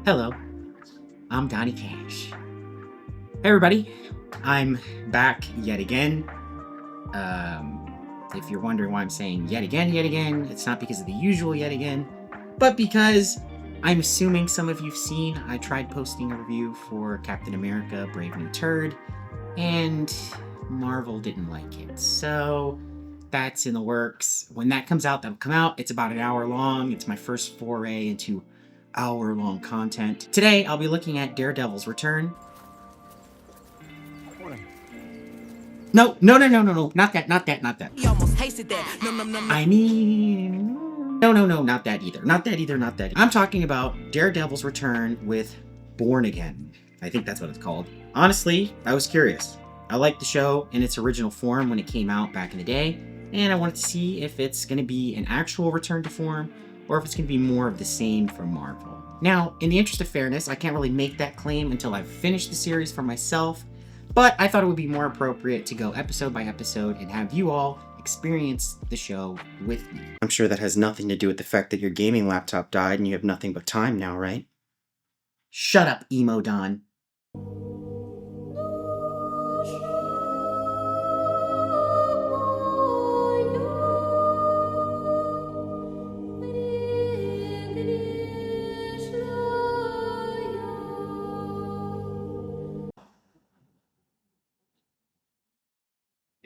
Hello, I'm DonnyXCage. Hey everybody, I'm back yet again. If you're wondering why I'm saying yet again, it's not because of the usual yet again, but because I'm assuming some of you've seen, I tried posting a review for Captain America Brave New Turd, and Marvel didn't like it. So that's in the works. When that comes out, that'll come out. It's about an hour long. It's my first foray into hour-long content. Today, I'll be looking at Daredevil's return. No, not that. He almost tasted that. No. I mean, no, not that either. I'm talking about Daredevil's return with Born Again. I think that's what it's called. Honestly, I was curious. I liked the show in its original form when it came out back in the day, and I wanted to see if it's going to be an actual return to form, or if it's going to be more of the same from Marvel. Now, in the interest of fairness, I can't really make that claim until I've finished the series for myself, but I thought it would be more appropriate to go episode by episode and have you all experience the show with me. I'm sure that has nothing to do with the fact that your gaming laptop died and you have nothing but time now, right? Shut up, Emo Don.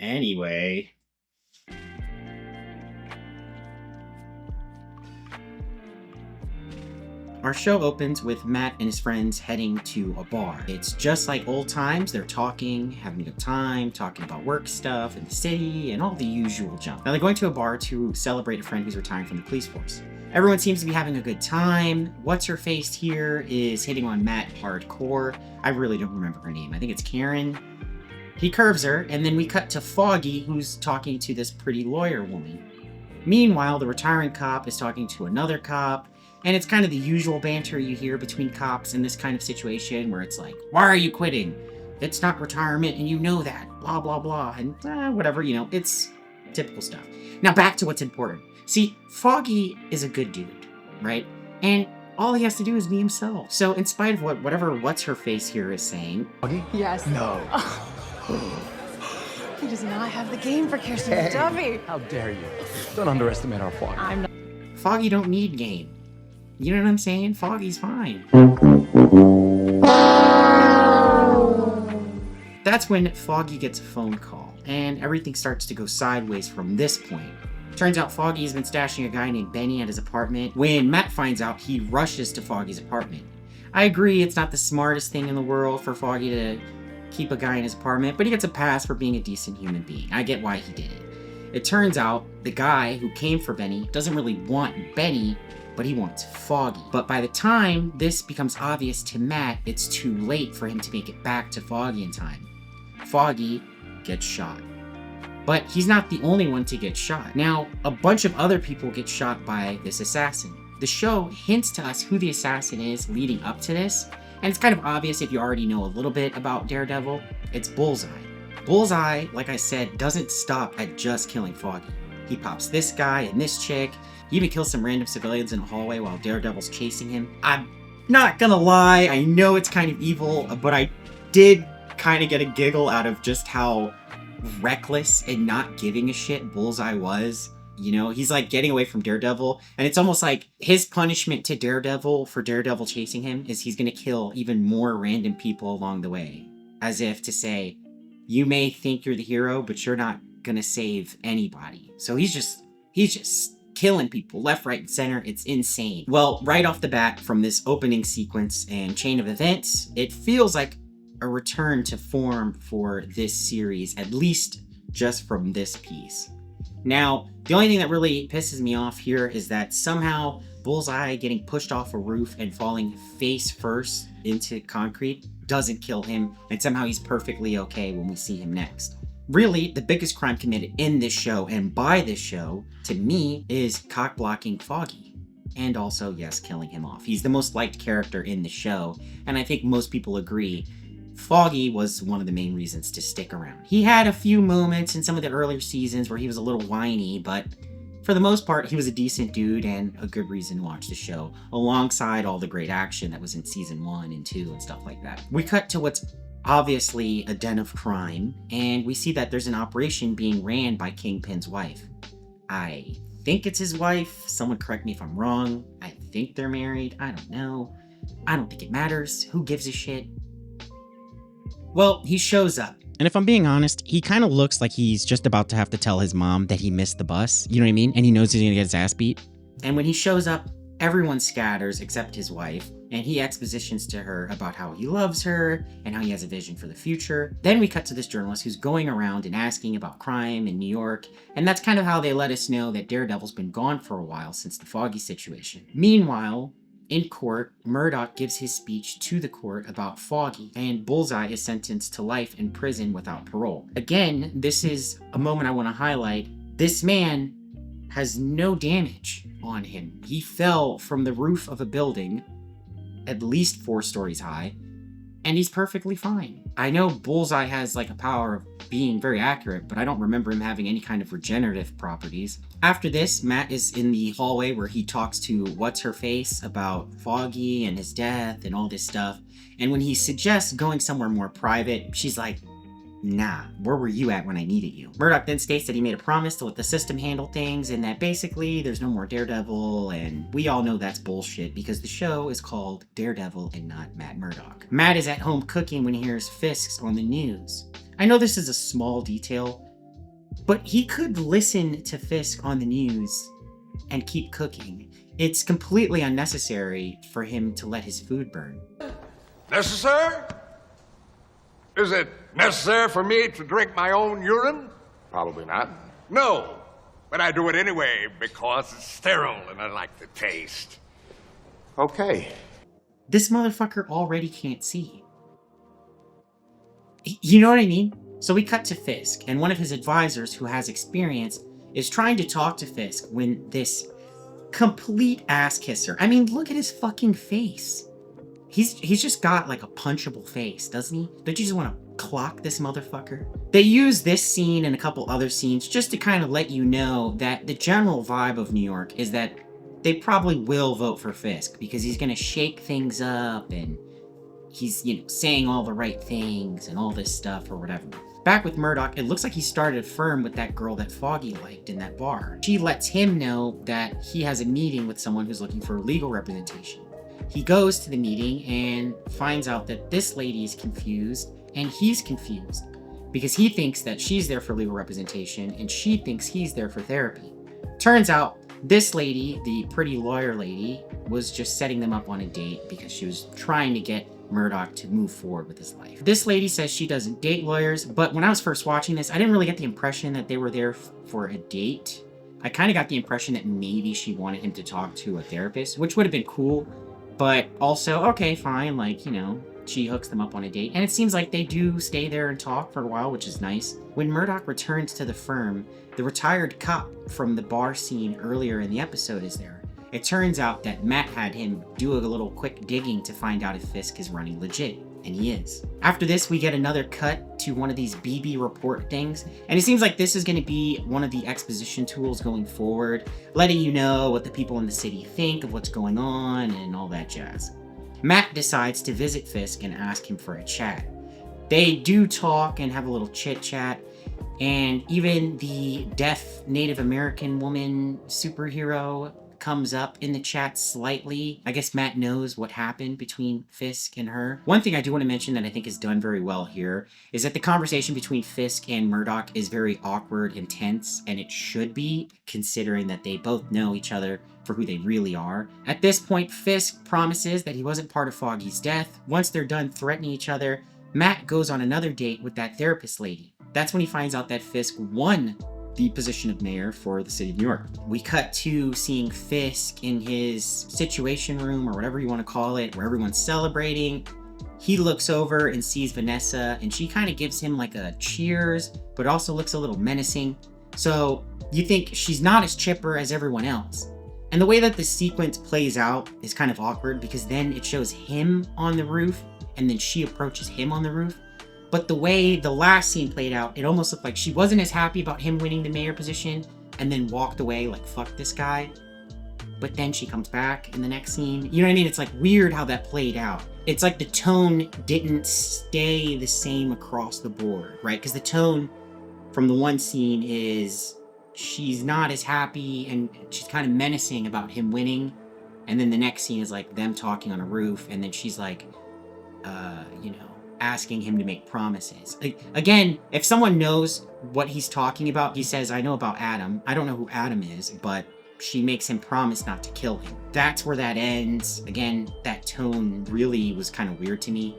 Anyway, our show opens with Matt and his friends heading to a bar. It's just like old times. They're talking, having a good time, talking about work stuff in the city, and all the usual junk. Now they're going to a bar to celebrate a friend who's retiring from the police force. Everyone seems to be having a good time. What's-her-face here is hitting on Matt hardcore. I really don't remember her name. I think it's Karen. He curves her, and then we cut to Foggy, who's talking to this pretty lawyer woman. Meanwhile, the retiring cop is talking to another cop, and it's kind of the usual banter you hear between cops in this kind of situation, where it's like, why are you quitting? It's not retirement, and you know that, blah, blah, blah, and whatever, it's typical stuff. Now back to what's important. See, Foggy is a good dude, right? And all he has to do is be himself. So in spite of whatever what's-her-face here is saying... Foggy? Yes. No. He does not have the game for Kirsten Duffy. How dare you? Don't underestimate our Foggy. I'm not. Foggy don't need game. You know what I'm saying? Foggy's fine. That's when Foggy gets a phone call, and everything starts to go sideways from this point. Turns out Foggy has been stashing a guy named Benny at his apartment. When Matt finds out, he rushes to Foggy's apartment. I agree, it's not the smartest thing in the world for Foggy to keep a guy in his apartment, but he gets a pass for being a decent human being. I get why he did it. It turns out the guy who came for Benny doesn't really want Benny, but he wants Foggy. But by the time this becomes obvious to Matt, it's too late for him to make it back to Foggy in time. Foggy gets shot. But he's not the only one to get shot. Now, a bunch of other people get shot by this assassin. The show hints to us who the assassin is leading up to this, and it's kind of obvious if you already know a little bit about Daredevil. It's Bullseye. Bullseye, like I said, doesn't stop at just killing Foggy. He pops this guy and this chick. He even kills some random civilians in a hallway while Daredevil's chasing him. I'm not gonna lie, I know it's kind of evil, but I did kind of get a giggle out of just how reckless and not giving a shit Bullseye was. He's like getting away from Daredevil, and it's almost like his punishment to Daredevil for Daredevil chasing him is he's gonna kill even more random people along the way. As if to say, you may think you're the hero, but you're not gonna save anybody. So he's just killing people left, right, and center. It's insane. Well, right off the bat from this opening sequence and chain of events, it feels like a return to form for this series, at least just from this piece. Now, the only thing that really pisses me off here is that somehow Bullseye getting pushed off a roof and falling face first into concrete doesn't kill him, and somehow he's perfectly okay when we see him next. Really, the biggest crime committed in this show and by this show, to me, is cock-blocking Foggy. And also, yes, killing him off. He's the most liked character in the show, and I think most people agree Foggy was one of the main reasons to stick around. He had a few moments in some of the earlier seasons where he was a little whiny, but for the most part, he was a decent dude and a good reason to watch the show, alongside all the great action that was in season 1 and 2 and stuff like that. We cut to what's obviously a den of crime, and we see that there's an operation being ran by Kingpin's wife. I think it's his wife. Someone correct me if I'm wrong. I think they're married. I don't know. I don't think it matters. Who gives a shit? Well, he shows up. And if I'm being honest, he kind of looks like he's just about to have to tell his mom that he missed the bus. You know what I mean? And he knows he's gonna get his ass beat. And when he shows up, everyone scatters except his wife, and he expositions to her about how he loves her and how he has a vision for the future. Then we cut to this journalist who's going around and asking about crime in New York, and that's kind of how they let us know that Daredevil's been gone for a while since the Foggy situation. Meanwhile, in court, Murdock gives his speech to the court about Foggy, and Bullseye is sentenced to life in prison without parole. Again, this is a moment I want to highlight. This man has no damage on him. He fell from the roof of a building at least 4 stories high, and he's perfectly fine. I know Bullseye has like a power of being very accurate, but I don't remember him having any kind of regenerative properties. After this, Matt is in the hallway where he talks to What's-Her-Face about Foggy and his death and all this stuff, and when he suggests going somewhere more private, she's like, nah, where were you at when I needed you? Murdock then states that he made a promise to let the system handle things and that basically there's no more Daredevil, and we all know that's bullshit because the show is called Daredevil and not Matt Murdock. Matt is at home cooking when he hears Fisk's on the news. I know this is a small detail, but he could listen to Fisk on the news and keep cooking. It's completely unnecessary for him to let his food burn. Necessary? Is it necessary for me to drink my own urine? Probably not. No, but I do it anyway because it's sterile and I like the taste. Okay. This motherfucker already can't see. You know what I mean? So we cut to Fisk, and one of his advisors who has experience is trying to talk to Fisk when this complete ass kisser, I mean, look at his fucking face. He's just got like a punchable face, doesn't he? Don't you just want to clock this motherfucker? They use this scene and a couple other scenes just to kind of let you know that the general vibe of New York is that they probably will vote for Fisk because he's going to shake things up and he's, you know, saying all the right things and all this stuff or whatever. Back with Murdock, it looks like he started a firm with that girl that Foggy liked in that bar. She lets him know that he has a meeting with someone who's looking for legal representation. He goes to the meeting and finds out that this lady is confused, and he's confused because he thinks that she's there for legal representation and she thinks he's there for therapy. Turns out this lady, the pretty lawyer lady, was just setting them up on a date because she was trying to get Murdock to move forward with his life. This lady says she doesn't date lawyers, but when I was first watching this, I didn't really get the impression that they were there for a date. I kind of got the impression that maybe she wanted him to talk to a therapist, which would have been cool. But also, okay, fine, like, you know, she hooks them up on a date. And it seems like they do stay there and talk for a while, which is nice. When Murdock returns to the firm, the retired cop from the bar scene earlier in the episode is there. It turns out that Matt had him do a little quick digging to find out if Fisk is running legit. And he is. After this, we get another cut to one of these BB report things, and it seems like this is going to be one of the exposition tools going forward, letting you know what the people in the city think of what's going on and all that jazz. Matt decides to visit Fisk and ask him for a chat. They do talk and have a little chit-chat, and even the deaf Native American woman superhero comes up in the chat slightly. I guess Matt knows what happened between Fisk and her. One thing I do want to mention that I think is done very well here is that the conversation between Fisk and Murdock is very awkward and tense, and it should be, considering that they both know each other for who they really are. At this point, Fisk promises that he wasn't part of Foggy's death. Once they're done threatening each other, Matt goes on another date with that therapist lady. That's when he finds out that Fisk won the position of mayor for the city of New York. We cut to seeing Fisk in his situation room, or whatever you want to call it, where everyone's celebrating. He looks over and sees Vanessa, and she kind of gives him like a cheers, but also looks a little menacing. So you think she's not as chipper as everyone else. And the way that the sequence plays out is kind of awkward because then it shows him on the roof, and then she approaches him on the roof. But the way the last scene played out, it almost looked like she wasn't as happy about him winning the mayor position, and then walked away like, fuck this guy. But then she comes back in the next scene. You know what I mean? It's like weird how that played out. It's like the tone didn't stay the same across the board, right? Because the tone from the one scene is she's not as happy and she's kind of menacing about him winning. And then the next scene is like them talking on a roof, and then she's like, you know, asking him to make promises. Like, again, if someone knows what he's talking about, he says, I know about Adam. I don't know who Adam is, but she makes him promise not to kill him. That's where that ends. Again, that tone really was kind of weird to me.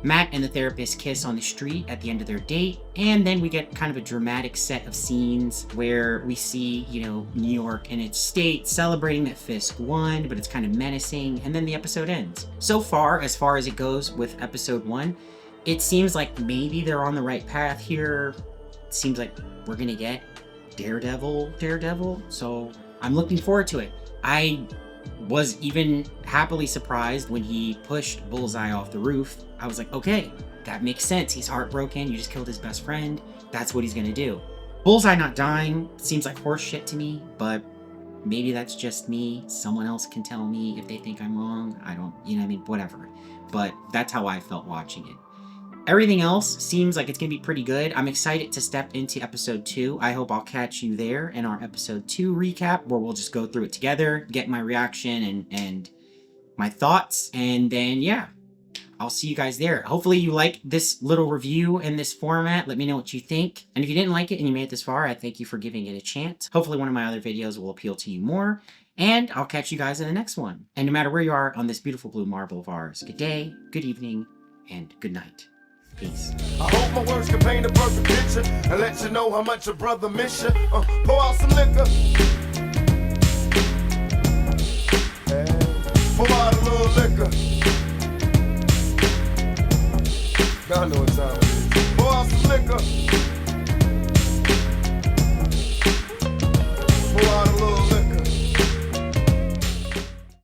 Matt and the therapist kiss on the street at the end of their date, and then we get kind of a dramatic set of scenes where we see, you know, New York and its state celebrating that Fisk won, but it's kind of menacing, and then the episode ends. So far as it goes with episode 1, it seems like maybe they're on the right path here. It seems like we're gonna get Daredevil, so I'm looking forward to it. I was even happily surprised when he pushed Bullseye off the roof. I was like, okay, that makes sense. He's heartbroken. You just killed his best friend. That's what he's gonna do. Bullseye not dying seems like horse shit to me, but maybe that's just me. Someone else can tell me if they think I'm wrong. I don't, you know what I mean? Whatever. But that's how I felt watching it. Everything else seems like it's gonna be pretty good. I'm excited to step into episode 2. I hope I'll catch you there in our episode 2 recap, where we'll just go through it together, get my reaction and my thoughts, and then yeah, I'll see you guys there. Hopefully you like this little review in this format. Let me know what you think. And if you didn't like it and you made it this far, I thank you for giving it a chance. Hopefully one of my other videos will appeal to you more, and I'll catch you guys in the next one. And no matter where you are on this beautiful blue marble of ours, good day, good evening, and good night. Peace. I hope my words can paint a perfect picture and let you know how much a brother miss you. Pour out some liquor. Pour out a little liquor. Y'all know what time it is. Pour out some liquor.